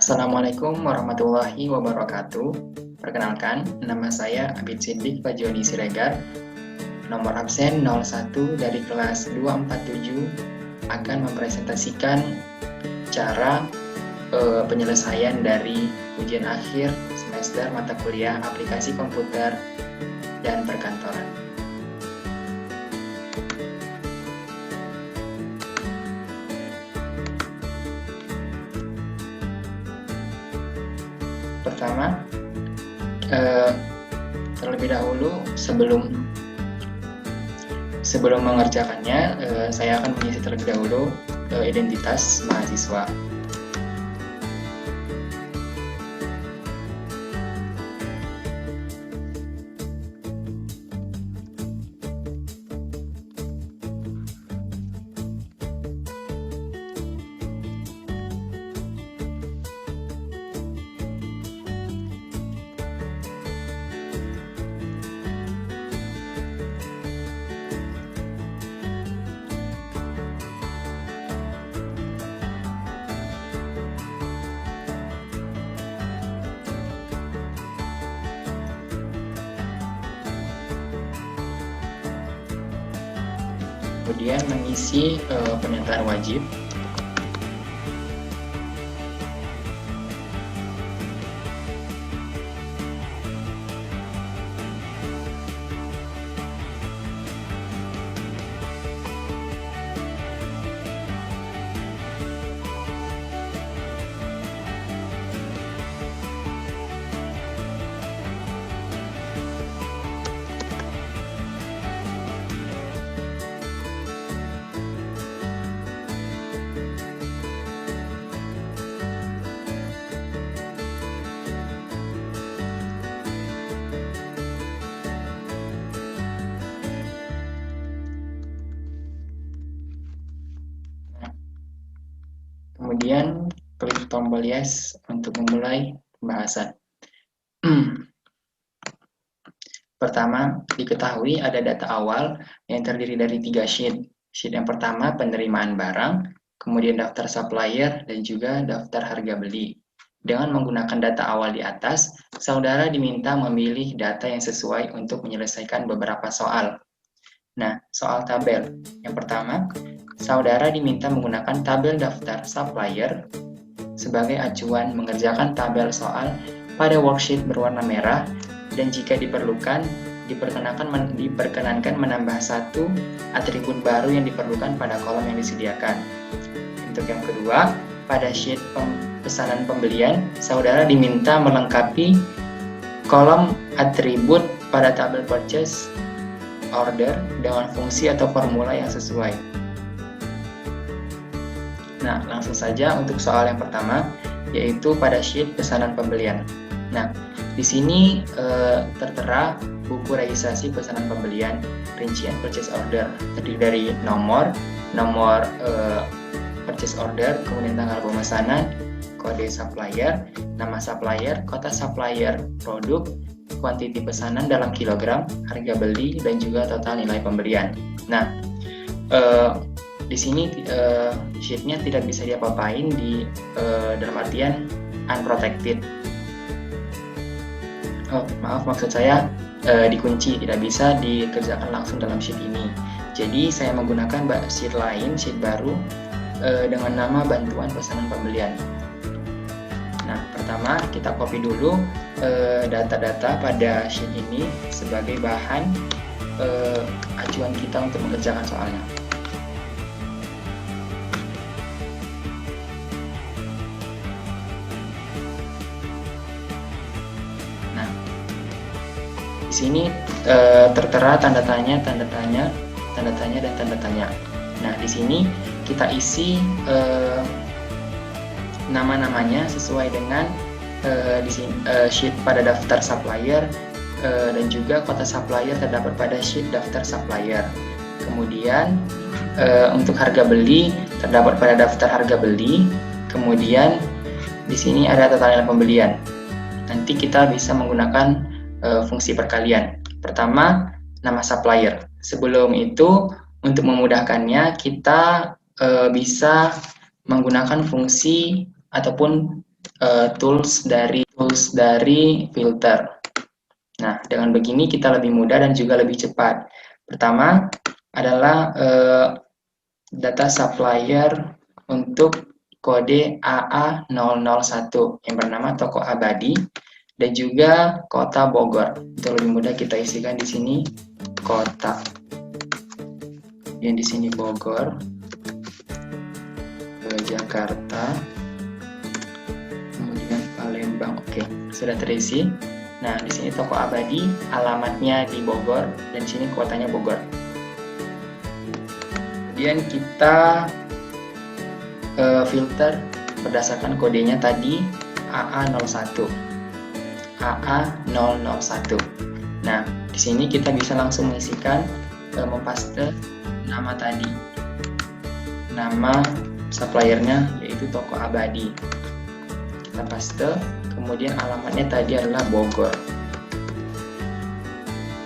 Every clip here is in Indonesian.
Assalamualaikum warahmatullahi wabarakatuh. Perkenalkan, nama saya Abid Siddiq Fajoni Siregar. Nomor absen 01 dari kelas 247 akan mempresentasikan cara penyelesaian dari ujian akhir semester mata kuliah aplikasi komputer dan perkantoran. Pertama, terlebih dahulu sebelum mengerjakannya, saya akan mengisi terlebih dahulu identitas mahasiswa. Kemudian mengisi pernyataan wajib. Kemudian klik tombol yes untuk memulai pembahasan. Pertama, diketahui ada data awal yang terdiri dari 3 sheet. Sheet yang pertama penerimaan barang, kemudian daftar supplier, dan juga daftar harga beli. Dengan menggunakan data awal di atas, saudara diminta memilih data yang sesuai untuk menyelesaikan beberapa soal. Nah, soal tabel. Yang pertama, saudara diminta menggunakan tabel daftar supplier sebagai acuan mengerjakan tabel soal pada worksheet berwarna merah, dan jika diperlukan, diperkenankan menambah satu atribut baru yang diperlukan pada kolom yang disediakan. Untuk yang kedua, pada sheet pesanan pembelian, saudara diminta melengkapi kolom atribut pada tabel purchase order dengan fungsi atau formula yang sesuai. Nah, langsung saja untuk soal yang pertama, yaitu pada sheet pesanan pembelian. Nah, di sini tertera buku registrasi pesanan pembelian, rincian purchase order, terdiri dari nomor purchase order, kemudian tanggal pemesanan, kode supplier, nama supplier, kota supplier, produk, kuantiti pesanan dalam kilogram, harga beli, dan juga total nilai pembelian. Nah, di sini sheetnya tidak bisa diapa-apain dalam artian unprotected. Maksud saya dikunci, tidak bisa dikerjakan langsung dalam sheet ini. Jadi saya menggunakan sheet lain, sheet baru dengan nama bantuan pesanan pembelian. Nah, pertama kita copy dulu data-data pada sheet ini sebagai bahan acuan kita untuk mengerjakan soalnya. Di sini tertera tanda tanya, dan tanda tanya. Nah, di sini kita isi nama-namanya sesuai dengan di sini sheet pada daftar supplier, dan juga kota supplier terdapat pada sheet daftar supplier. Kemudian untuk harga beli terdapat pada daftar harga beli. Kemudian di sini ada total nilai pembelian. Nanti kita bisa menggunakan fungsi perkalian. Pertama, nama supplier. Sebelum itu, untuk memudahkannya, kita bisa menggunakan fungsi ataupun tools dari filter. Nah, dengan begini kita lebih mudah dan juga lebih cepat. Pertama adalah data supplier untuk kode AA001 yang bernama toko abadi dan juga kota Bogor. Itu lebih mudah kita isikan di sini kota. Kemudian di sini Bogor, Jakarta, kemudian Palembang. Oke, sudah terisi. Nah, di sini toko abadi, alamatnya di Bogor, dan di sini kotanya Bogor. Kemudian kita filter berdasarkan kodenya tadi AA01. AA001. Nah, di sini kita bisa langsung mengisikan, mempaste nama tadi. Nama suppliernya yaitu toko abadi. Kita paste. Kemudian alamatnya tadi adalah Bogor.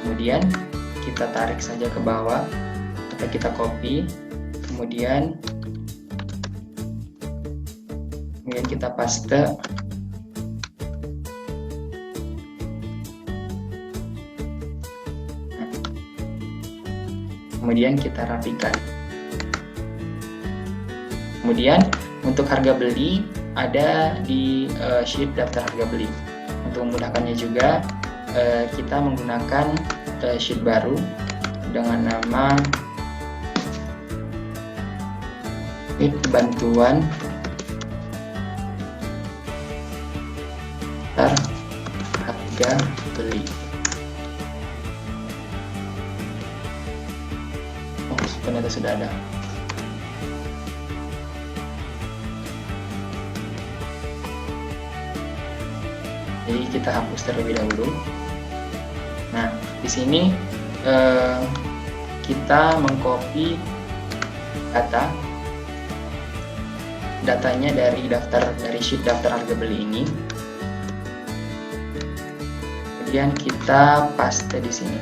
Kemudian kita tarik saja ke bawah atau kita copy. Kemudian kita paste. Kemudian kita rapikan. Kemudian untuk harga beli ada di sheet daftar harga beli. Untuk memudahkannya juga kita menggunakan sheet baru dengan nama sheet bantuan daftar harga beli. Oh, ternyata sudah ada. Jadi kita hapus terlebih dahulu. Nah, di sini kita mengcopy datanya dari sheet daftar harga beli ini. Kemudian kita paste di sini.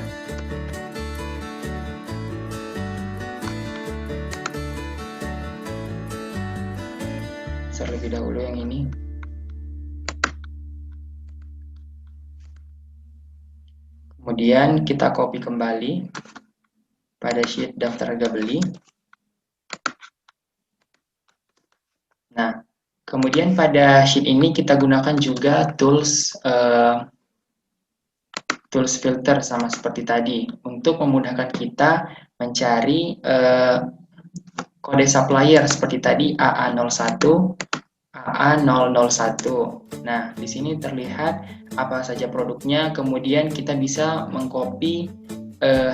Terlebih dahulu yang ini. Kemudian kita copy kembali pada sheet daftar harga beli. Nah, kemudian pada sheet ini kita gunakan juga tools filter sama seperti tadi untuk memudahkan kita mencari kode supplier seperti tadi AA01, AA001. Nah, di sini terlihat apa saja produknya, kemudian kita bisa mengcopy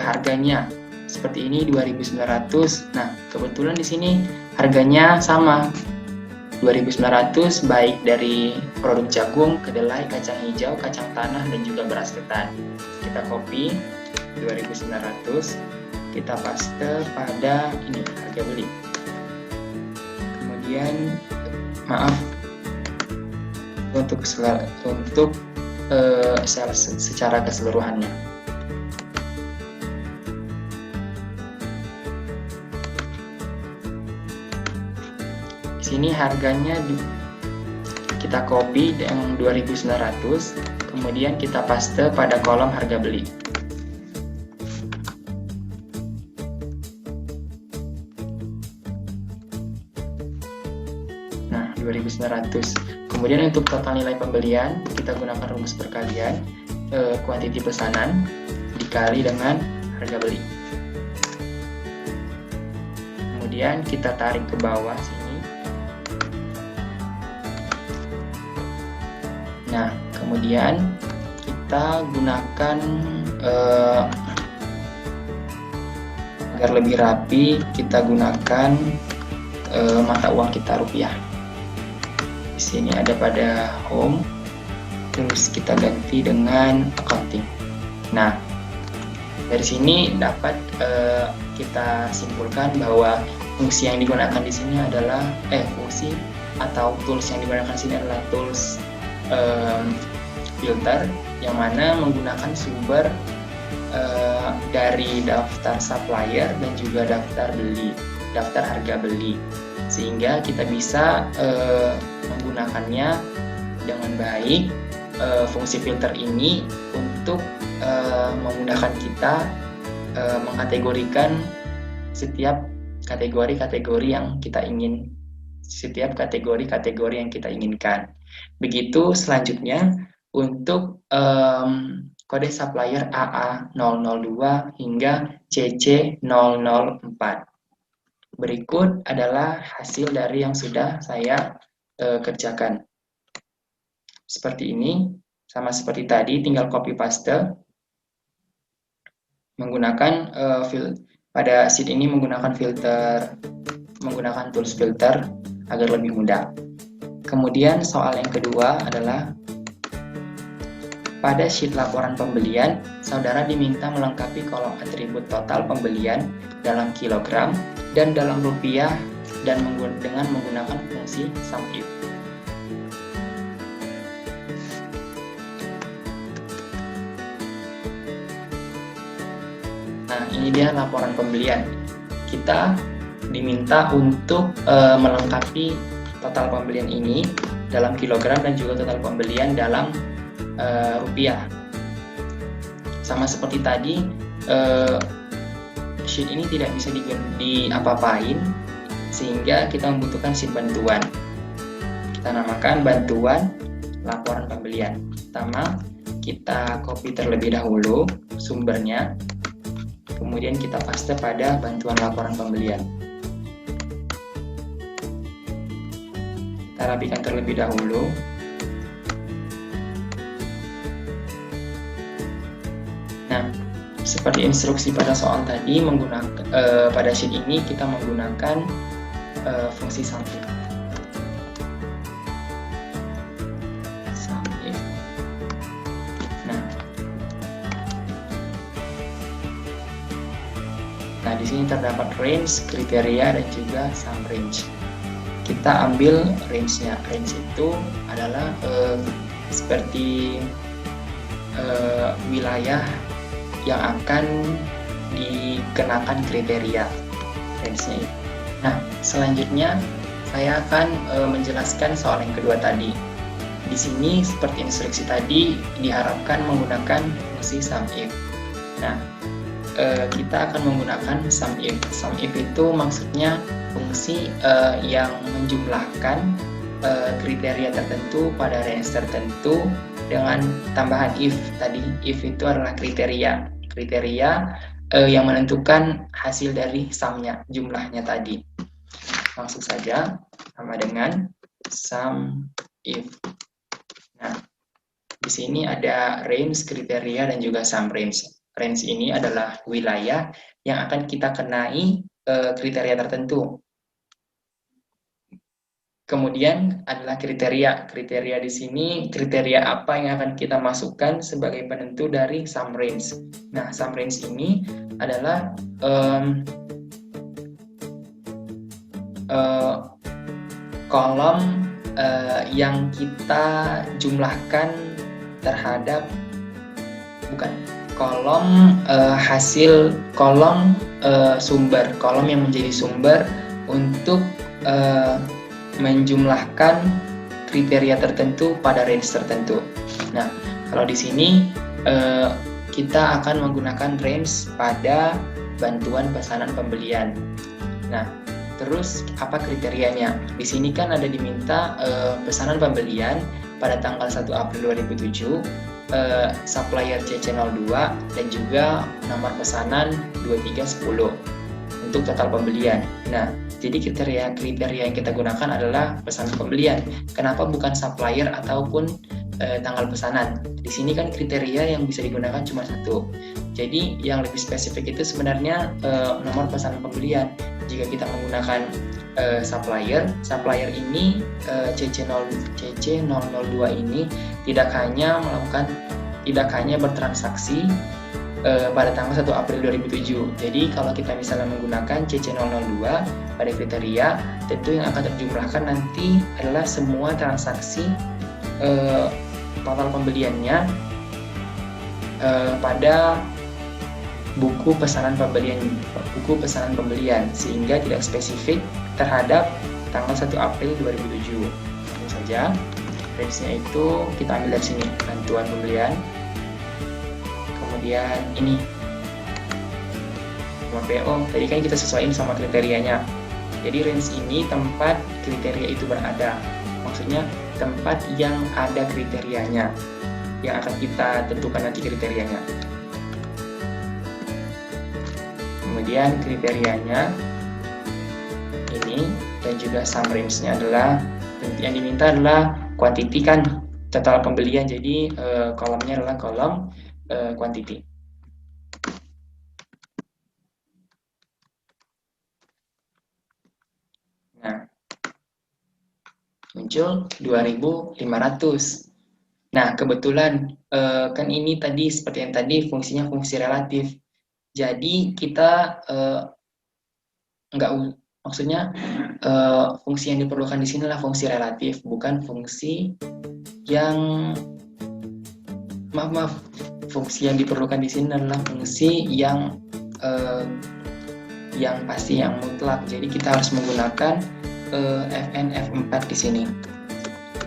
harganya. Seperti ini 2.900. Nah, kebetulan di sini harganya sama. 2.900 baik dari produk jagung, kedelai, kacang hijau, kacang tanah dan juga beras ketan. Kita copy 2.900, kita paste pada ini harga beli. Kemudian maaf untuk secara keseluruhannya. Di sini harganya kita copy yang 2.900, kemudian kita paste pada kolom harga beli. Nah, 2.900. Kemudian untuk total nilai pembelian, kita gunakan rumus perkalian kuantiti pesanan dikali dengan harga beli. Kemudian kita tarik ke bawah sini. Nah, kemudian kita gunakan agar lebih rapi, kita gunakan mata uang kita rupiah. Di sini ada pada home, terus kita ganti dengan accounting. Nah, dari sini dapat kita simpulkan bahwa fungsi yang digunakan di sini adalah fungsi atau tools yang digunakan di sini adalah tools filter, yang mana menggunakan sumber dari daftar supplier dan juga daftar harga beli, sehingga kita bisa menggunakannya dengan baik fungsi filter ini untuk memudahkan kita mengkategorikan setiap kategori-kategori yang kita inginkan. Begitu selanjutnya untuk kode supplier AA002 hingga CC004. Berikut adalah hasil dari yang sudah saya kerjakan. Seperti ini, sama seperti tadi, tinggal copy paste. Menggunakan pada sheet ini menggunakan tools filter agar lebih mudah. Kemudian soal yang kedua adalah pada sheet laporan pembelian, saudara diminta melengkapi kolom atribut total pembelian dalam kilogram dan dalam rupiah dan dengan menggunakan fungsi SUMIF. Nah, ini dia laporan pembelian. Kita diminta untuk melengkapi total pembelian ini dalam kilogram dan juga total pembelian dalam rupiah. Sama seperti tadi, sheet ini tidak bisa diapa-apain, sehingga kita membutuhkan sheet bantuan. Kita namakan bantuan laporan pembelian. Pertama, kita copy terlebih dahulu sumbernya, kemudian kita paste pada bantuan laporan pembelian. Kita rapikan terlebih dahulu. Nah, seperti instruksi pada soal tadi, pada sheet ini kita menggunakan fungsi SUMIF. Nah, di sini terdapat range, kriteria, dan juga sum range. Kita ambil range-nya. Range itu adalah seperti wilayah yang akan dikenakan kriteria range-nya. Nah, selanjutnya saya akan menjelaskan soal yang kedua tadi. Di sini seperti instruksi tadi diharapkan menggunakan fungsi SUMIF. Nah, kita akan menggunakan SUMIF. SUMIF itu maksudnya fungsi yang menjumlahkan kriteria tertentu pada range tertentu dengan tambahan if tadi. If itu adalah kriteria yang menentukan hasil dari sumnya, jumlahnya tadi. Langsung saja sama dengan SUMIF. Nah, di sini ada range, kriteria, dan juga sum range. Range ini adalah wilayah yang akan kita kenai kriteria tertentu. Kemudian adalah kriteria. Kriteria di sini, kriteria apa yang akan kita masukkan sebagai penentu dari sum range. Nah, sum range ini adalah kolom yang kita jumlahkan terhadap kolom hasil, kolom sumber, kolom yang menjadi sumber untuk menjumlahkan kriteria tertentu pada range tertentu. Nah, kalau di sini kita akan menggunakan range pada bantuan pesanan pembelian. Nah, terus apa kriterianya? Di sini kan ada diminta pesanan pembelian pada tanggal 1 April 2007, supplier CC02, dan juga nomor pesanan 2310 untuk total pembelian. Nah, jadi kriteria yang kita gunakan adalah pesanan pembelian. Kenapa bukan supplier ataupun tanggal pesanan? Di sini kan kriteria yang bisa digunakan cuma satu. Jadi yang lebih spesifik itu sebenarnya nomor pesanan pembelian. Jika kita menggunakan supplier ini CC002 ini tidak hanya bertransaksi pada tanggal 1 April 2007. Jadi kalau kita misalnya menggunakan CC002 pada kriteria, tentu yang akan terjumlahkan nanti adalah semua transaksi total pembeliannya pada buku pesanan pembelian, sehingga tidak spesifik terhadap tanggal 1 April 2007. Tentu saja. range-nya itu kita ambil dari sini, bantuan pembelian. Kemudian ini nomor PO, tadi kan kita sesuaiin sama kriterianya. Jadi range ini tempat kriteria itu berada, maksudnya tempat yang ada kriterianya, yang akan kita tentukan nanti kriterianya. Kemudian kriterianya ini, dan juga sum range-nya adalah, yang diminta adalah quantity kan, total pembelian, jadi kolomnya adalah kolom quantity. Nah, muncul 2.500. Nah, kebetulan kan ini tadi seperti yang tadi fungsinya fungsi relatif. Jadi kita maksudnya fungsi yang diperlukan di sini adalah fungsi relatif, bukan fungsi yang fungsi yang diperlukan di sini adalah fungsi yang pasti, yang mutlak. Jadi kita harus menggunakan Fn F4 di sini.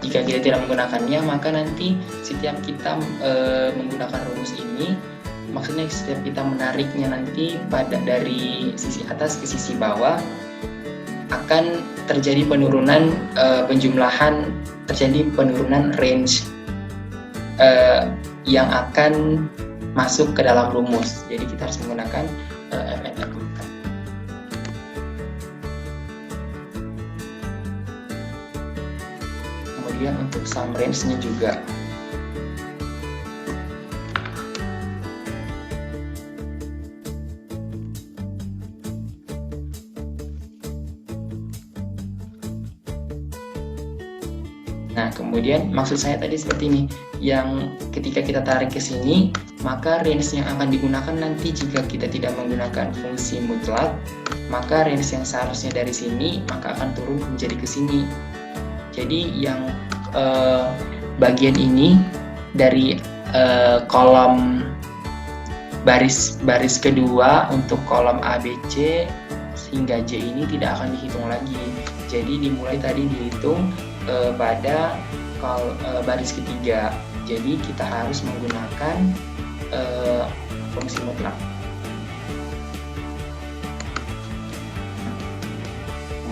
Jika kita tidak menggunakannya, maka nanti setiap kita menggunakan rumus ini, maksudnya setiap kita menariknya nanti dari sisi atas ke sisi bawah, akan terjadi penurunan penjumlahan, terjadi penurunan range yang akan masuk ke dalam rumus. Jadi kita harus menggunakan Fn F4. Kemudian untuk sum range-nya juga. Nah, kemudian maksud saya tadi seperti ini, yang ketika kita tarik ke sini, maka range yang akan digunakan nanti jika kita tidak menggunakan fungsi mutlak, maka range yang seharusnya dari sini, maka akan turun menjadi ke sini. Jadi yang bagian ini dari kolom baris kedua untuk kolom A, B, C hingga J ini tidak akan dihitung lagi. Jadi dimulai tadi dihitung pada baris ketiga. Jadi kita harus menggunakan fungsi mutlak.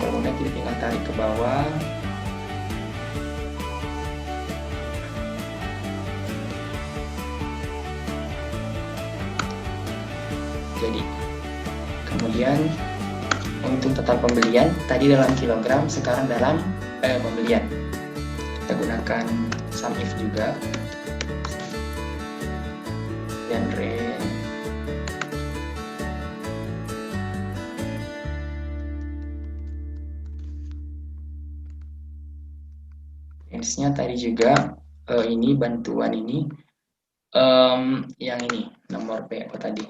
Kemudian kita tinggal tarik ke bawah. Jadi kemudian untuk total pembelian tadi dalam kilogram, sekarang dalam pembelian. Kita gunakan sum if juga, dan range-nya tadi juga ini bantuan ini yang ini nomor PO tadi.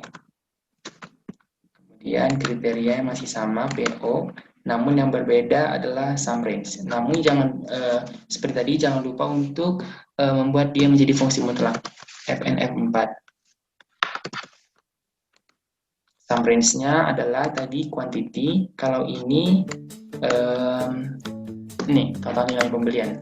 Kemudian kriteria masih sama PO, namun yang berbeda adalah sum range. Namun jangan seperti tadi, jangan lupa untuk membuat dia menjadi fungsi mutlak, Fn F4. Sum range-nya adalah tadi quantity, kalau ini total nilai pembelian.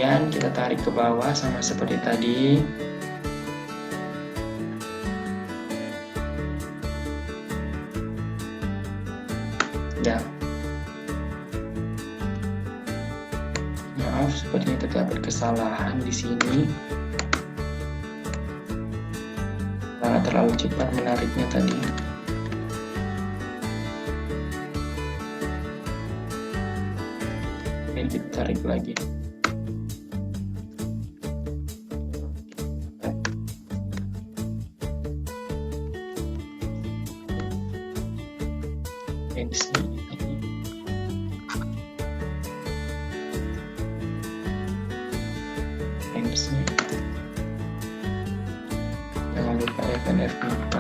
Kemudian kita tarik ke bawah sama seperti tadi. Ya. Maaf, sepertinya terdapat kesalahan di sini. Karena terlalu cepat menariknya tadi. Ini kita tarik lagi. Jangan lupa Fn F4.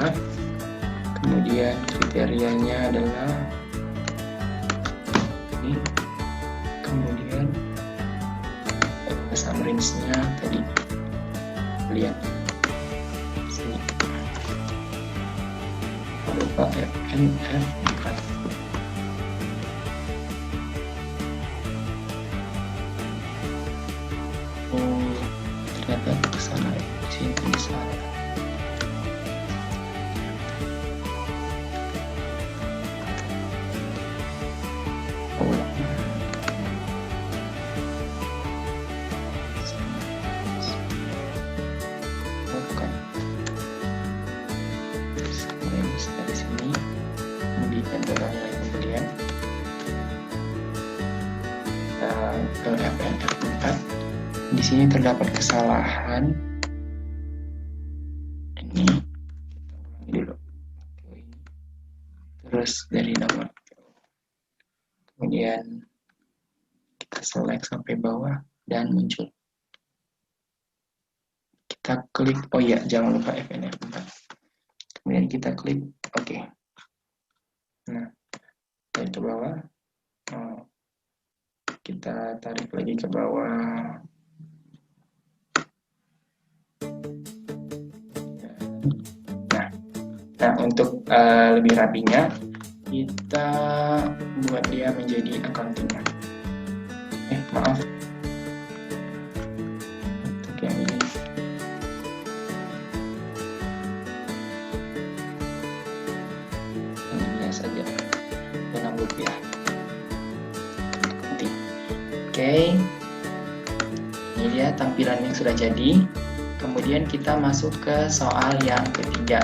Kemudian kriterianya adalah ini sum range-nya tadi lihat sini, lupa FNF4. Oh, ternyata kesana sini bisa. Dari sini, kemudian total nilai pembelian ke FNF4. Di sini terdapat kesalahan. Ini dulu. Terus dari nomor, kemudian kita select sampai bawah dan muncul. Kita klik, oh iya, jangan lupa FNF4. Kemudian kita klik OK. Nah, dari ke bawah, kita tarik lagi ke bawah. Nah, untuk lebih rapinya, kita buat dia menjadi accounting. Maaf. Untuk yang ini. Saja Rp6. Oke, ini dia tampilan yang sudah jadi. Kemudian kita masuk ke soal yang ketiga.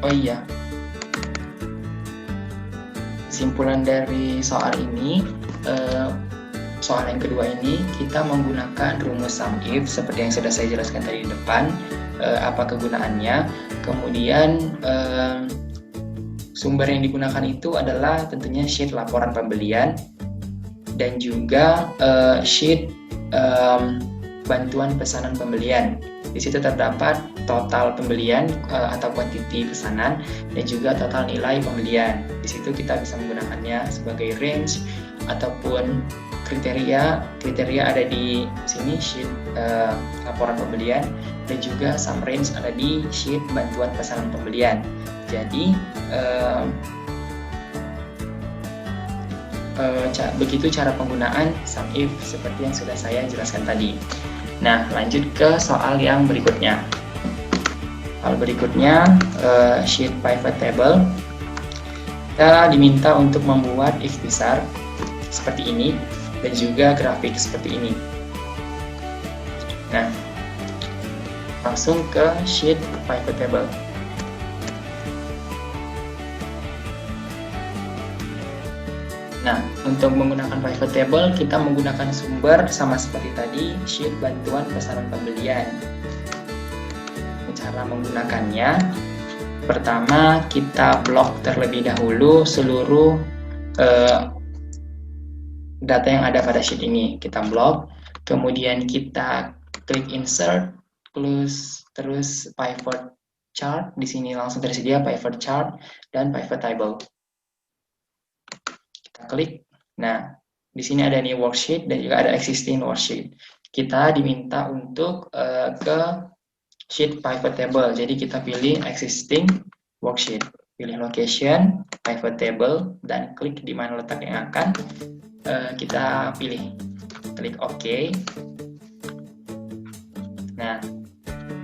Oh iya, kesimpulan dari soal ini, soal yang kedua ini kita menggunakan rumus sum if seperti yang sudah saya jelaskan tadi di depan. Apa kegunaannya? Kemudian sumber yang digunakan itu adalah tentunya sheet laporan pembelian dan juga sheet bantuan pesanan pembelian. Di situ terdapat total pembelian atau kuantiti pesanan dan juga total nilai pembelian. Di situ kita bisa menggunakannya sebagai range ataupun kriteria. Kriteria ada di sini sheet laporan pembelian dan juga sum range ada di sheet bantuan pesanan pembelian. Jadi begitu cara penggunaan sum if seperti yang sudah saya jelaskan tadi. Nah, lanjut ke soal yang berikutnya. Soal berikutnya sheet pivot table. Kita diminta untuk membuat ikhtisar seperti ini dan juga grafik seperti ini. Nah, langsung ke sheet pivot table. Nah, untuk menggunakan pivot table, kita menggunakan sumber sama seperti tadi, sheet bantuan pesanan pembelian. Cara menggunakannya, pertama kita blok terlebih dahulu seluruh data yang ada pada sheet ini. Kita blok, kemudian kita klik insert, terus pivot chart. Di sini langsung tersedia pivot chart dan pivot table. Klik. Nah, di sini ada new worksheet dan juga ada existing worksheet. Kita diminta untuk ke sheet pivot table. Jadi kita pilih existing worksheet, pilih location, pivot table, dan klik di mana letak yang akan kita pilih. Klik OK. Nah,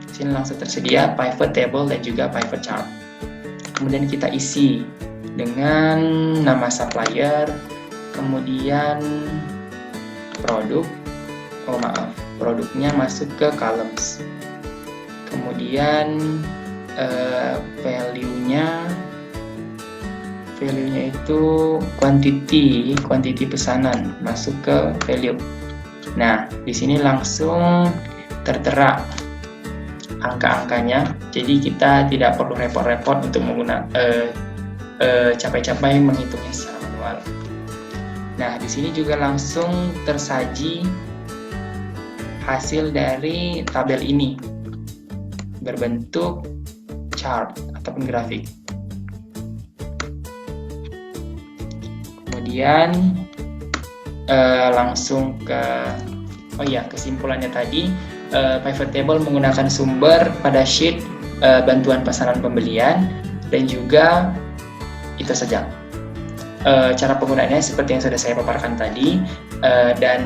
di sini langsung tersedia pivot table dan juga pivot chart. Kemudian kita isi dengan nama supplier, kemudian produk, produknya masuk ke columns, kemudian value-nya itu quantity pesanan masuk ke value. Nah, di sini langsung tertera angka-angkanya, jadi kita tidak perlu repot-repot untuk menggunakan capek-capek menghitungnya secara manual. Nah, di sini juga langsung tersaji hasil dari tabel ini berbentuk chart ataupun grafik. Kemudian langsung ke kesimpulannya tadi. Pivot table menggunakan sumber pada sheet bantuan pesanan pembelian, dan juga itu saja. Cara penggunaannya seperti yang sudah saya paparkan tadi, dan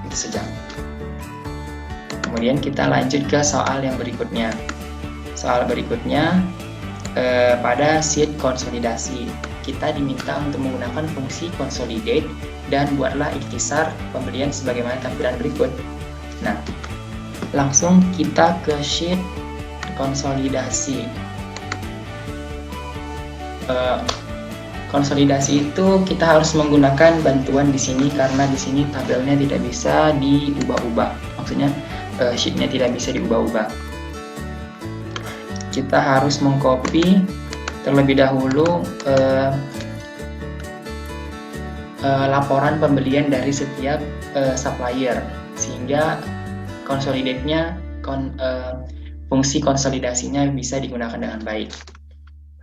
itu saja. Kemudian kita lanjut ke soal yang berikutnya. Soal berikutnya pada sheet konsolidasi, kita diminta untuk menggunakan fungsi consolidate dan buatlah ikhtisar pembelian sebagaimana tampilan berikut. Nah, langsung kita ke sheet konsolidasi. Konsolidasi itu kita harus menggunakan bantuan di sini karena di sini tabelnya tidak bisa diubah-ubah. Maksudnya sheetnya tidak bisa diubah-ubah. Kita harus mengcopy terlebih dahulu laporan pembelian dari setiap supplier, sehingga consolidate-nya fungsi konsolidasinya bisa digunakan dengan baik.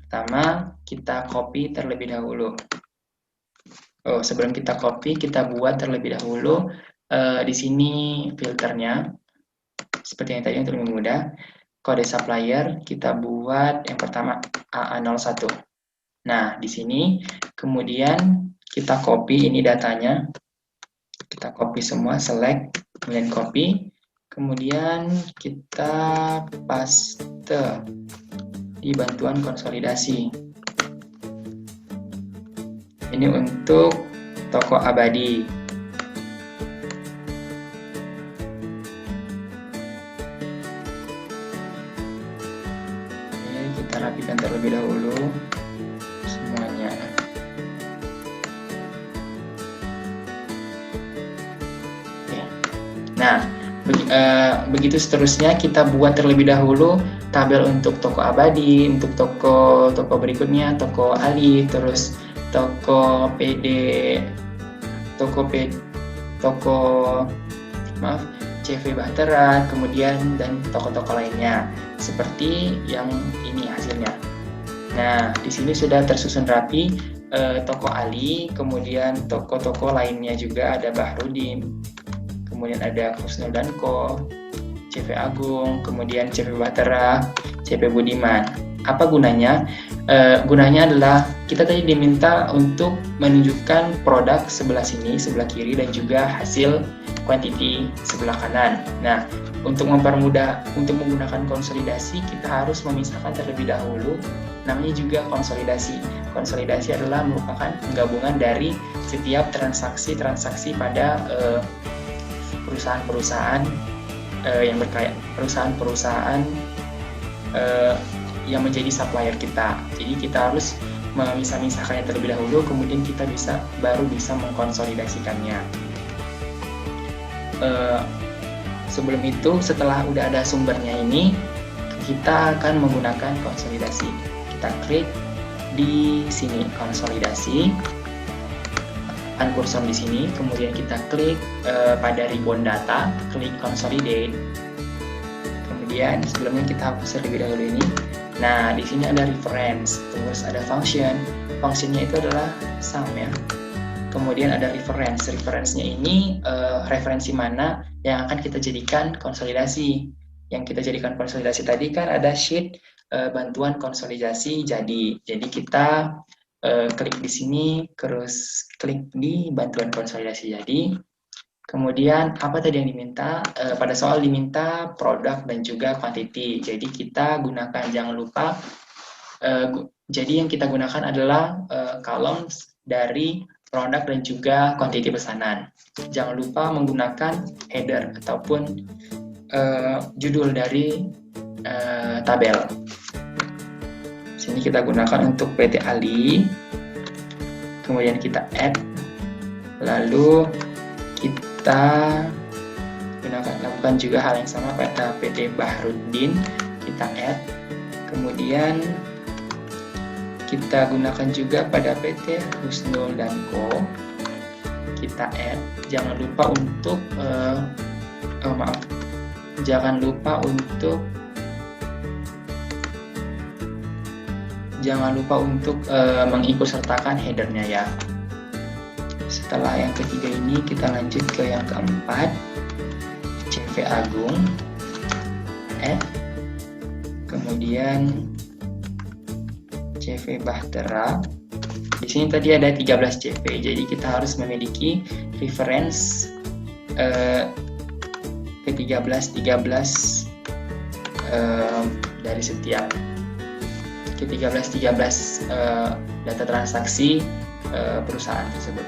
Pertama, kita copy terlebih dahulu. Sebelum kita copy, kita buat terlebih dahulu di sini filternya. Seperti yang tadi untuk lebih mudah. Kode supplier kita buat yang pertama AA01. Nah, di sini kemudian kita copy ini datanya. Kita copy semua, select, kemudian copy. Kemudian kita paste di bantuan konsolidasi. Ini untuk toko abadi. Oke, kita rapikan terlebih dahulu semuanya. Oke. Nah, begitu seterusnya kita buat terlebih dahulu tabel untuk toko abadi, untuk toko berikutnya, toko Ali, terus toko PD, CV Bahtera, kemudian dan toko-toko lainnya seperti yang ini hasilnya. Nah, di sini sudah tersusun rapi toko Ali, kemudian toko-toko lainnya juga ada Bahrudin, kemudian ada Kusnul dan Co, CV Agung, kemudian CV Bahtera, CV Budiman. Apa gunanya? Gunanya adalah kita tadi diminta untuk menunjukkan produk sebelah sini, sebelah kiri, dan juga hasil quantity sebelah kanan. Nah, untuk mempermudah, untuk menggunakan konsolidasi, kita harus memisahkan terlebih dahulu. Namanya juga konsolidasi. Konsolidasi adalah merupakan penggabungan dari setiap transaksi-transaksi pada perusahaan-perusahaan yang berkaitan, perusahaan-perusahaan yang menjadi supplier kita. Jadi kita harus memisah-misahkannya terlebih dahulu, kemudian kita baru bisa mengkonsolidasikannya. Sebelum itu, setelah udah ada sumbernya ini, kita akan menggunakan konsolidasi. Kita klik di sini konsolidasi, tekan kursor di sini, kemudian kita klik pada ribbon data, klik consolidate. Kemudian sebelumnya kita hapus terlebih dahulu ini. Nah, di sini ada reference, terus ada function. Functionnya itu adalah sum ya. Kemudian ada reference. Reference-nya ini referensi mana yang akan kita jadikan konsolidasi. Yang kita jadikan konsolidasi tadi kan ada sheet bantuan konsolidasi jadi. Jadi kita klik di sini, terus klik di bantuan konsolidasi jadi. Kemudian apa tadi yang diminta? Pada soal diminta produk dan juga quantity. Jadi kita gunakan, jangan lupa. Jadi yang kita gunakan adalah columns dari produk dan juga quantity pesanan. Jangan lupa menggunakan header ataupun judul dari tabel. Sini kita gunakan untuk PT Ali. Kemudian kita add. Lalu kita lakukan juga hal yang sama pada PT Bahrudin, kita add. Kemudian kita gunakan juga pada PT Husnul dan Co, kita add. Jangan lupa untuk jangan lupa untuk mengikutsertakan headernya ya. Setelah yang ketiga ini, kita lanjut ke yang keempat, CV Agung, add, kemudian CV Bahtera. Di sini tadi ada 13 CV, jadi kita harus memiliki reference ke 13 dari setiap ke 13 data transaksi perusahaan tersebut.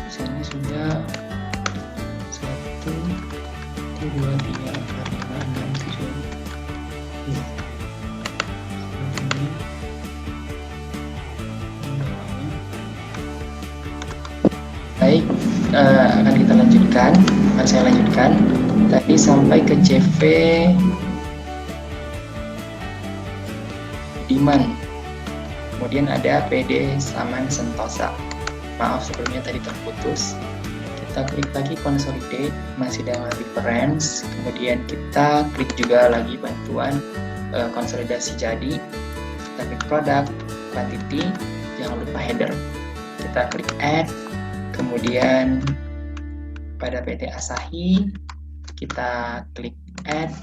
Di sini sudah 1, 2, 3, 4, 5, 6, 7. Baik, akan kita lanjutkan. Akan saya lanjutkan. Tadi sampai ke CV Diman. Kemudian ada PD Saman Sentosa. Maaf sebelumnya tadi terputus. Kita klik lagi consolidate, masih dengan reference. Kemudian kita klik juga lagi bantuan konsolidasi jadi. Kita klik product, quantity, jangan lupa header. Kita klik add. Kemudian pada PT Asahi kita klik add,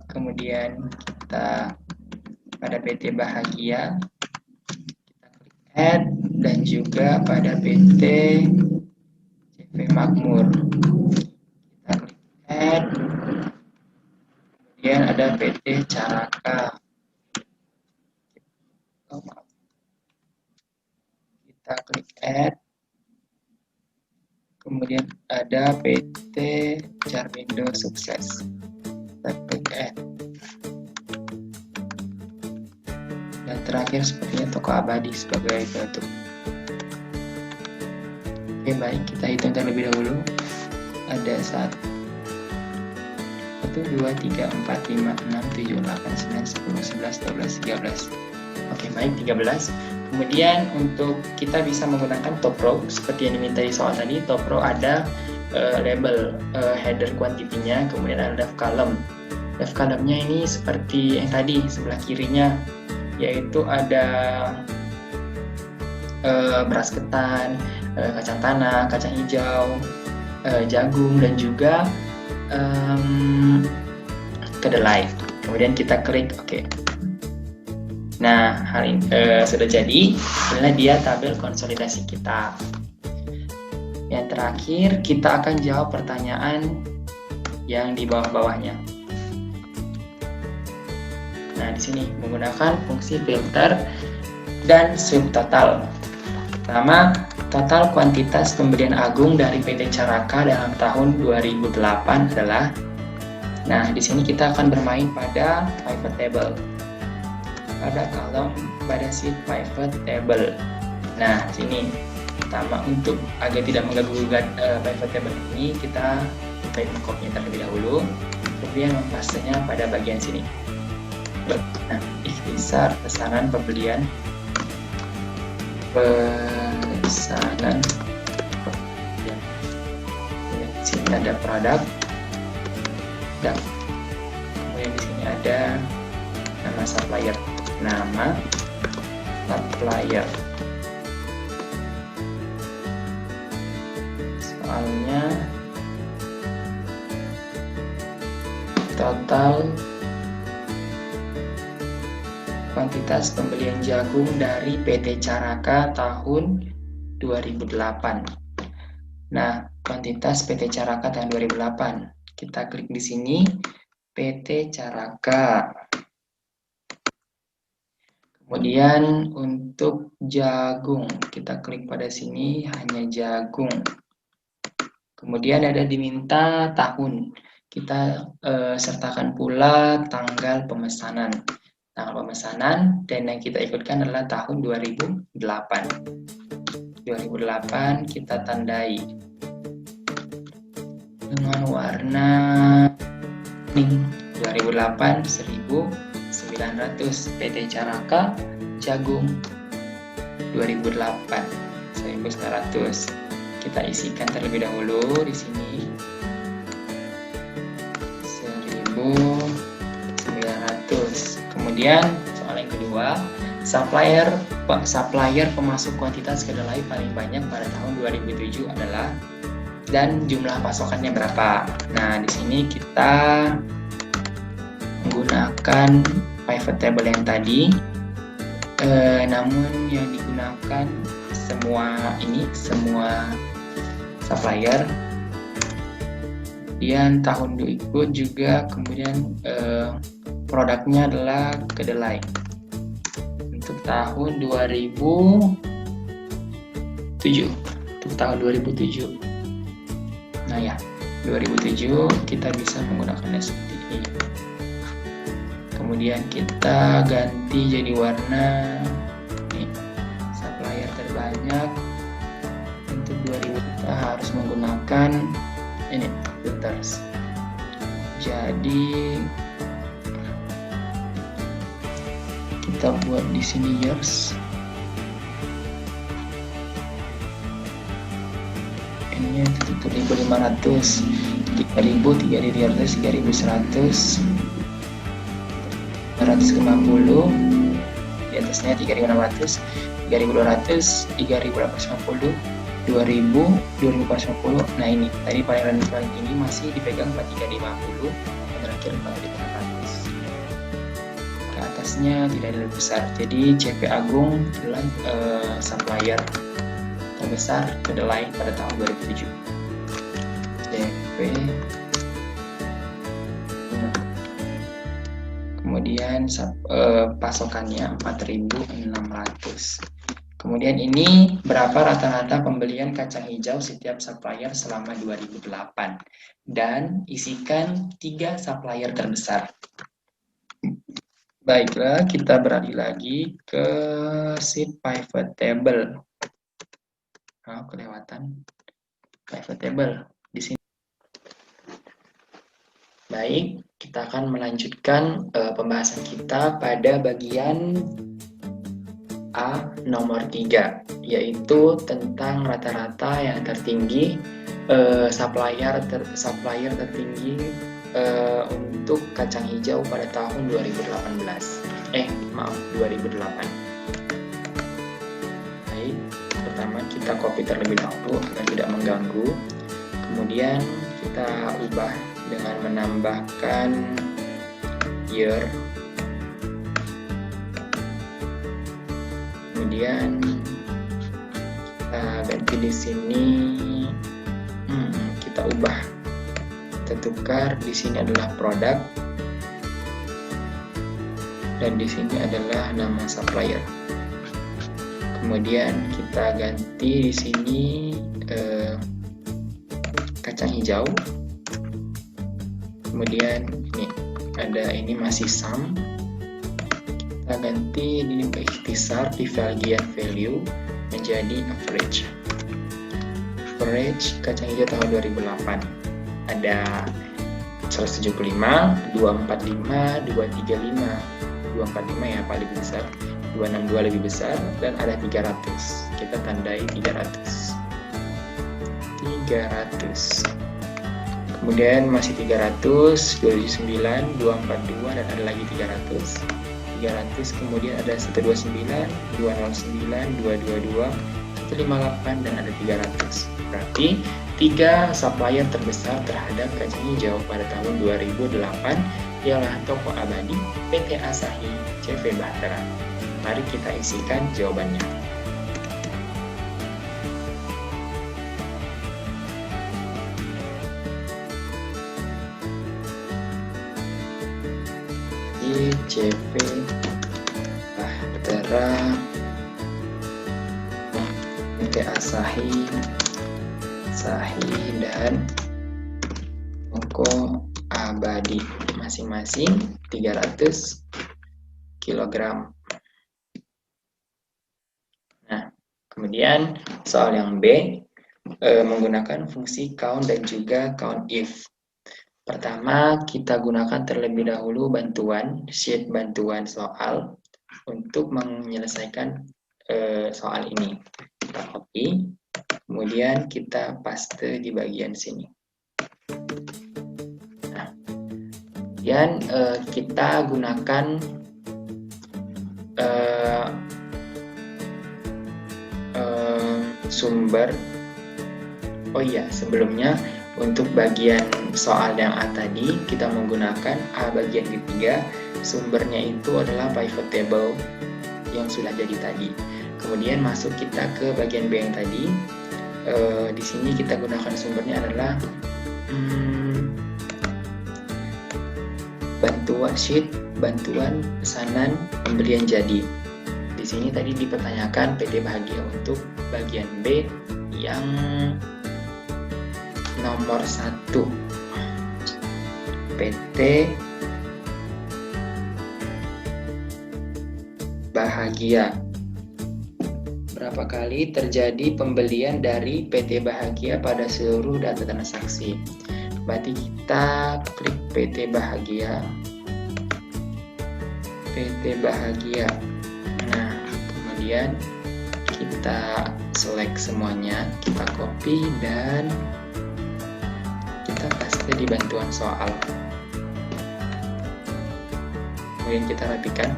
kemudian kita pada PT Bahagia kita klik add, dan juga pada PT CV Makmur kita klik add, kemudian ada PT Caraka kita klik add. Kemudian ada PT Jarmindo Sukses. Kita klik add. Dan terakhir sepertinya Toko Abadi sebagai penutup. Oke, baik, kita hitung terlebih dahulu. Ada 1, 2, 3, 4, 5, 6, 7, 8, 9, 10, 11, 12, 13. Oke, baik, 13. Kemudian untuk kita bisa menggunakan top row seperti yang diminta di soal tadi. Top row ada label header quantity-nya, kemudian ada def column. Def column-nya ini seperti yang tadi sebelah kirinya, yaitu ada beras ketan, kacang tanah, kacang hijau, jagung, dan juga kedelai. Kemudian kita klik OK. Nah, hal ini sudah jadi. Inilah dia tabel konsolidasi kita. Yang terakhir, kita akan jawab pertanyaan yang di bawah-bawahnya. Nah, di sini menggunakan fungsi filter dan sweep total. Pertama, total kuantitas pembelian Agung dari PT Caraka dalam tahun 2008 adalah. Nah, di sini kita akan bermain pada pivot table. Pada kolom pada sheet pivot table. Nah, sini pertama untuk agar tidak mengganggu pivot table ini, kita buka copy-nya terlebih dahulu, kemudian mempastenya pada bagian sini. Nah, ikhtisar pesanan pembelian, Di sini ada produk, dan kemudian di sini ada nama supplier. Nama supplier. Soalnya total kuantitas pembelian jagung dari PT Caraka tahun 2008. Nah, kuantitas PT Caraka tahun 2008. Kita klik di sini PT Caraka. Kemudian untuk jagung, kita klik pada sini hanya jagung. Kemudian ada diminta tahun. Kita sertakan pula tanggal pemesanan. Tanggal pemesanan dan yang kita ikutkan adalah tahun 2008. 2008 kita tandai dengan warna kuning. 2008 1900 PT Caraka jagung 2008 1900. kita isikan terlebih dahulu di sini 1.900. Kemudian soal yang kedua, supplier pemasok kuantitas kedelai paling banyak pada tahun 2007 adalah, dan jumlah pasokannya berapa. Nah, di sini kita menggunakan pivot table yang tadi, namun yang digunakan semua supplier. Kemudian tahun berikut juga, kemudian produknya adalah kedelai. Untuk tahun 2007. Nah ya, 2007 kita bisa menggunakannya seperti ini. Kemudian kita ganti jadi warna ini, supplier terbanyak untuk 2000 kita harus menggunakan ini filters. Jadi kita buat di sini years. Ini 1.500, 3.000, 3.200, 3.100, 350, di atasnya 3.600, 3.200, 3.850, 2.000, 2.450. Nah ini tadi paling rendah paling tinggi masih dipegang 4.350, yang terakhir 4.400. Ke atasnya tidak ada lebih besar. Jadi CP Agung adalah supplier terbesar kedelai pada tahun 2007. CP. Kemudian pasokannya 4.600. Kemudian ini berapa rata-rata pembelian kacang hijau setiap supplier selama 2008, dan isikan 3 supplier terbesar. Baiklah, kita beralih lagi ke sheet pivot table. Oh, kelewatan pivot table di sini. Baik, kita akan melanjutkan pembahasan kita pada bagian A nomor 3, yaitu tentang rata-rata yang tertinggi, supplier tertinggi untuk kacang hijau pada tahun 2008. Baik, pertama kita copy terlebih dahulu agar tidak mengganggu. Kemudian kita ubah dengan menambahkan year. Kemudian kita ganti di sini, kita ubah, kita tukar. Di sini adalah produk dan di sini adalah nama supplier. Kemudian kita ganti di sini kacang hijau. Kemudian ini masih sum. Kita ganti ini ikhtisar di bagian value menjadi average. Average kacang hijau tahun 2008 ada 175, 245, 235, 245 ya paling besar, 262 lebih besar, dan ada 300. Kita tandai 300. Kemudian masih 300, 279, 242, dan ada lagi 300. Kemudian ada 129, 209, 222, 158, dan ada 300. Berarti 3 supplier terbesar terhadap kacang hijau pada tahun 2008 ialah Toko Abadi, PT Asahi, CV Bahtera. Mari kita isikan jawabannya. CV Bahtera, PT Asahi, dan Toko Abadi, masing-masing 300 kg. Nah, kemudian soal yang B, menggunakan fungsi count dan juga count if. Pertama, kita gunakan terlebih dahulu sheet bantuan soal untuk menyelesaikan soal ini. Kita copy Kemudian kita paste di bagian sini. Nah, kemudian kita gunakan sumber. Oh iya, sebelumnya untuk bagian soal yang A tadi kita menggunakan A bagian ketiga, sumbernya itu adalah pivot table yang sudah jadi tadi. Kemudian masuk kita ke bagian B yang tadi. Di sini kita gunakan sumbernya adalah bantuan pesanan pembelian jadi. Di sini tadi dipertanyakan PT Bahagia untuk bagian B yang nomor 1. PT Bahagia. Berapa kali terjadi pembelian dari PT Bahagia pada seluruh data transaksi? Berarti kita klik PT Bahagia. PT Bahagia. Nah, kemudian kita select semuanya, kita copy dan kita paste di bantuan soal. Kemudian kita rapikan.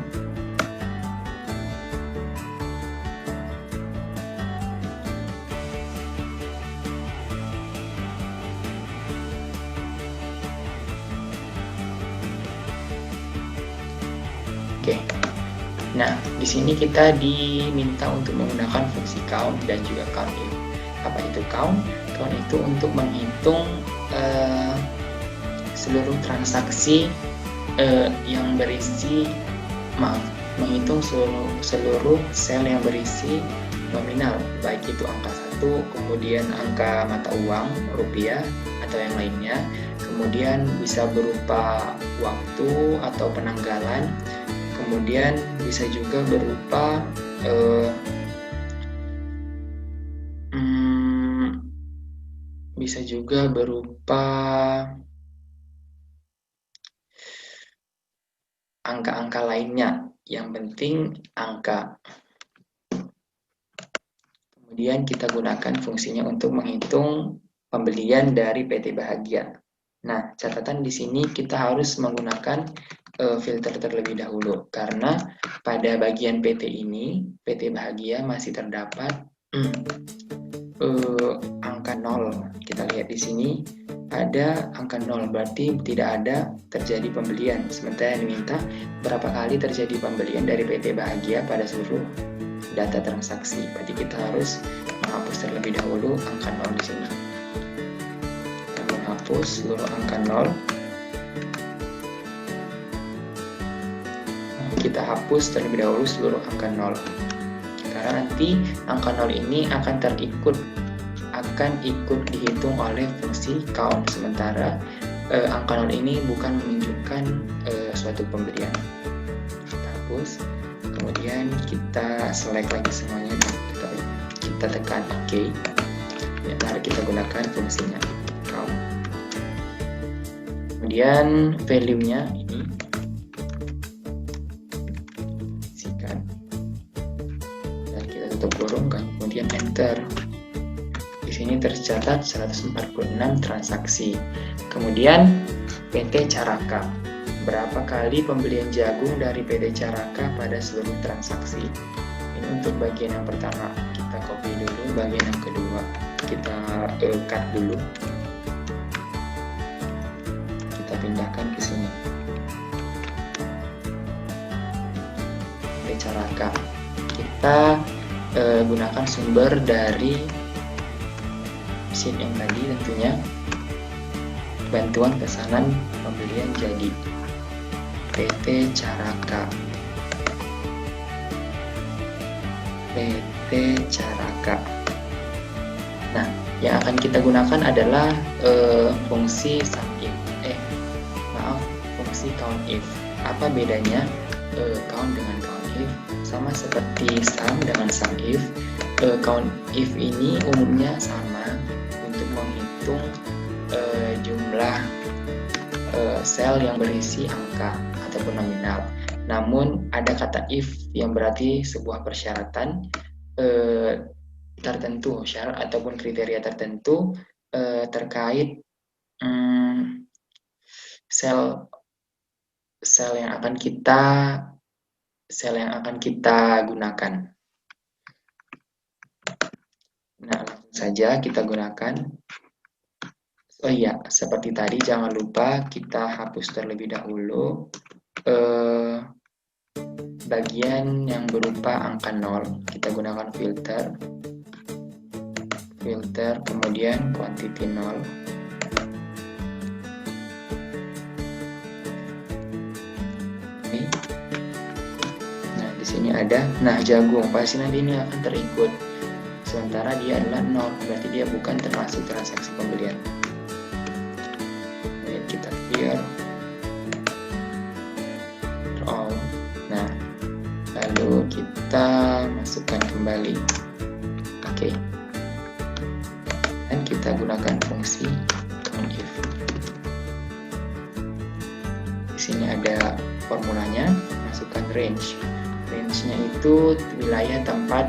Oke. Nah, di sini kita diminta untuk menggunakan fungsi count dan juga count if. Apa itu count? Count itu untuk menghitung seluruh transaksi yang berisi, menghitung seluruh sel yang berisi nominal, baik itu angka 1, kemudian angka mata uang, rupiah, atau yang lainnya. Kemudian bisa berupa waktu atau penanggalan. Kemudian bisa juga berupa angka-angka lainnya. Yang penting angka. Kemudian kita gunakan fungsinya untuk menghitung pembelian dari PT Bahagia. Nah, catatan di sini kita harus menggunakan filter terlebih dahulu, karena pada bagian PT ini, PT Bahagia masih terdapat angka 0. Kita lihat di sini ada angka 0, berarti tidak ada terjadi pembelian. Sementara yang diminta berapa kali terjadi pembelian dari PT Bahagia pada seluruh data transaksi. Berarti kita harus menghapus terlebih dahulu angka 0 di sini. Kita menghapus seluruh angka 0. Kita hapus terlebih dahulu seluruh angka 0. Karena nanti angka 0 ini akan ikut dihitung oleh fungsi count, sementara angka 0 ini bukan menunjukkan suatu pembelian. Kita hapus, kemudian kita select lagi semuanya, kita tekan OK. Ya, mari kita gunakan fungsinya count. Kemudian value-nya ini isikan dan kita tutup kurung, kemudian enter. Di sini tercatat 146 transaksi. Kemudian PT Caraka. Berapa kali pembelian jagung dari PT Caraka pada seluruh transaksi? Ini untuk bagian yang pertama. Kita copy dulu, bagian yang kedua kita cut dulu. Kita pindahkan ke sini. PT Caraka. Kita gunakan sumber dari sheet yang tadi, tentunya bantuan pesanan pembelian jadi PT Caraka. PT Caraka. Nah, yang akan kita gunakan adalah fungsi sum if. Fungsi count if. Apa bedanya count dengan count if? Sama seperti sum dengan sum if. Count if ini umumnya sama untuk menghitung jumlah sel yang berisi angka ataupun nominal. Namun ada kata if yang berarti sebuah persyaratan tertentu, syarat ataupun kriteria tertentu terkait sel yang akan kita gunakan. Nah, langsung saja kita gunakan. Oh iya, seperti tadi jangan lupa kita hapus terlebih dahulu bagian yang berupa angka 0. Kita gunakan filter, kemudian quantity 0. Nah, di sini ada, jagung, pasti nanti ini akan terikut. Sementara dia adalah 0, berarti dia bukan termasuk transaksi pembelian. Kemudian kita clear all. Nah, lalu kita masukkan kembali. Oke. Dan kita gunakan fungsi COUNTIF. Di sini ada formulanya, masukkan range. Range-nya itu wilayah tempat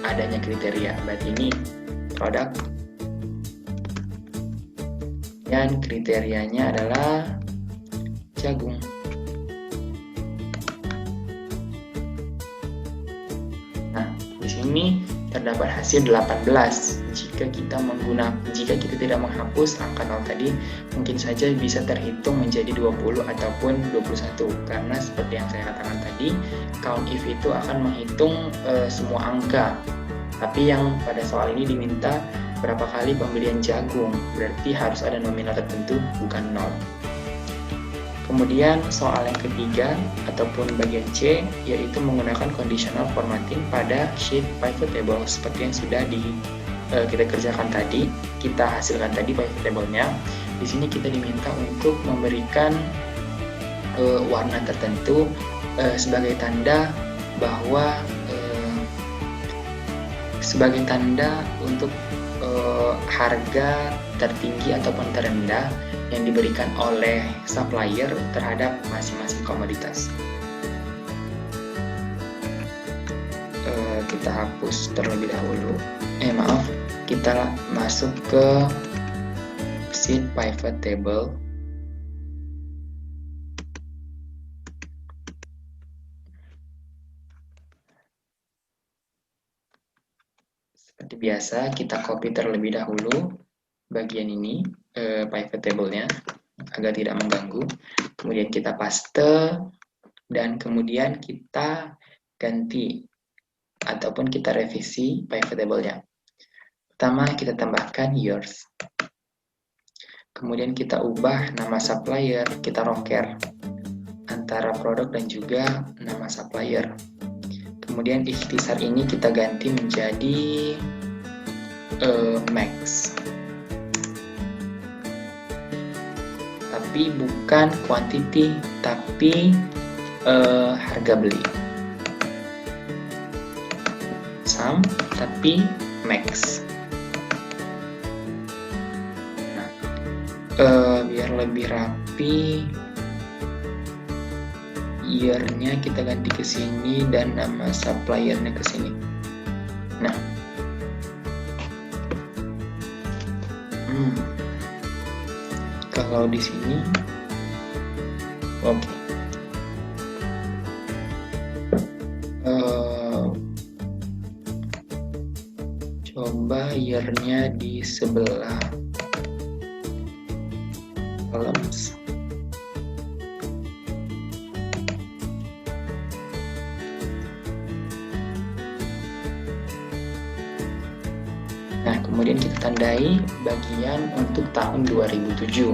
adanya kriteria. Berarti ini produk dan kriterianya adalah jagung. Nah, di sini terdapat hasil 18. Jika kita tidak menghapus angka 0 tadi, mungkin saja bisa terhitung menjadi 20 ataupun 21. Karena seperti yang saya katakan tadi, COUNTIF itu akan menghitung semua angka. Tapi yang pada soal ini diminta berapa kali pembelian jagung, berarti harus ada nominal tertentu, bukan 0. Kemudian soal yang ketiga ataupun bagian C, yaitu menggunakan conditional formatting pada sheet pivot table seperti yang sudah kita kerjakan tadi, kita hasilkan tadi pivot table-nya. Di sini kita diminta untuk memberikan warna tertentu sebagai tanda bahwa sebagai tanda untuk harga tertinggi ataupun terendah yang diberikan oleh supplier terhadap masing-masing komoditas. Kita hapus terlebih dahulu. Kita masuk ke sheet pivot table. Seperti biasa, kita copy terlebih dahulu bagian ini, pivot table-nya, agar tidak mengganggu. Kemudian kita paste, dan kemudian kita ganti ataupun kita revisi pivot table-nya. Pertama, kita tambahkan years. Kemudian kita ubah nama supplier, kita rocker antara produk dan juga nama supplier. Kemudian ikhtisar ini kita ganti menjadi max. Tapi bukan quantity, tapi harga beli. Sum, tapi max. Biar lebih rapi, year-nya kita ganti ke sini dan nama supplier-nya ke sini. Nah, kalau di sini, oke. Coba year-nya di sebelah columns. Nah, kemudian kita tandai bagian untuk tahun 2007.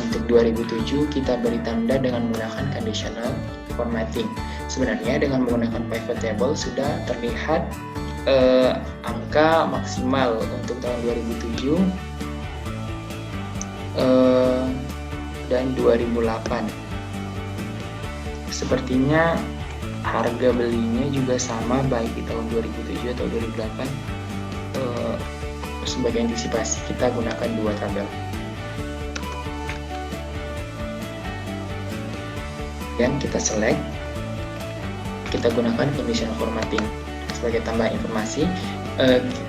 Untuk 2007 kita beri tanda dengan menggunakan conditional formatting. Sebenarnya dengan menggunakan pivot table sudah terlihat angka maksimal untuk tahun 2007 dan 2008. Sepertinya harga belinya juga sama baik di tahun 2007 atau 2008. Sebagai antisipasi kita gunakan dua tabel. Dan kita select, kita gunakan conditional formatting. Sebagai tambahan informasi,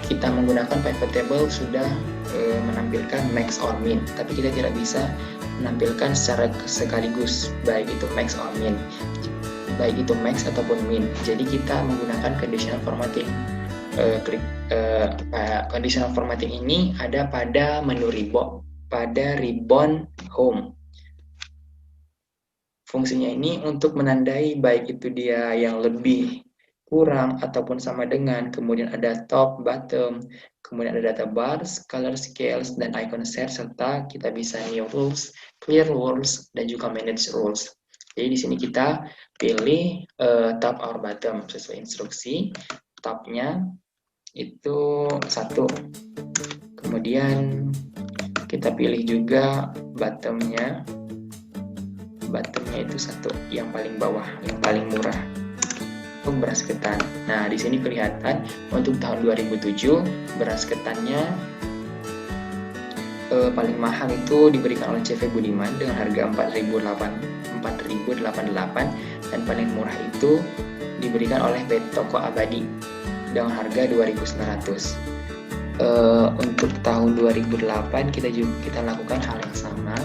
kita menggunakan pivot table sudah menampilkan max or min, tapi kita tidak bisa menampilkan secara sekaligus, baik itu max or min, baik itu max ataupun min. Jadi kita menggunakan conditional formatting. Conditional formatting ini ada pada menu ribbon home. Fungsinya ini untuk menandai baik itu dia yang lebih, kurang, ataupun sama dengan, kemudian ada top, bottom, kemudian ada data bars, color scales, dan icon set, serta kita bisa new rules, clear rules, dan juga manage rules. Jadi di sini kita pilih top or bottom sesuai instruksi. Topnya itu 1. Kemudian kita pilih juga bottomnya itu 1, yang paling bawah, yang paling murah untuk beras ketan. Nah, di sini kelihatan untuk tahun 2007 beras ketannya paling mahal itu diberikan oleh CV Budiman dengan harga 4.088, dan paling murah itu diberikan oleh Toko Abadi dengan harga 2.900. Untuk tahun 2008 kita lakukan hal yang sama.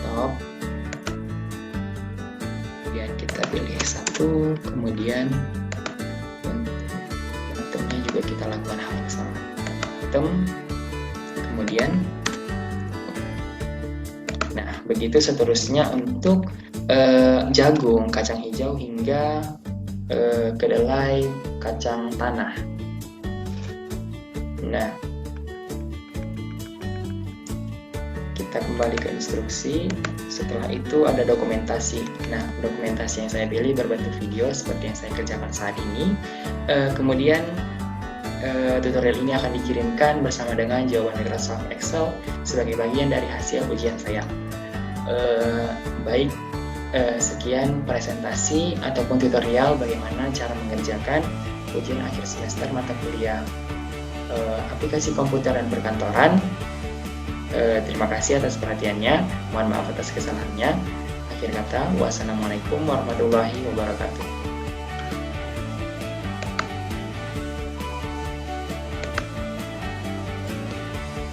Top, kemudian kita pilih 1, kemudian bottomnya juga kita lakukan hal yang sama. Bottom, kemudian nah begitu seterusnya untuk jagung, kacang hijau, hingga kedelai, kacang tanah. Nah, kita kembali ke instruksi. Setelah itu ada dokumentasi. Nah, dokumentasi yang saya pilih berbentuk video seperti yang saya kerjakan saat ini. Kemudian tutorial ini akan dikirimkan bersama dengan jawaban Microsoft Excel sebagai bagian dari hasil ujian saya. Sekian presentasi ataupun tutorial bagaimana cara mengerjakan ujian akhir semester mata kuliah aplikasi komputer dan perkantoran. Terima kasih atas perhatiannya. Mohon maaf atas kesalahannya. Akhir kata, wassalamualaikum warahmatullahi wabarakatuh.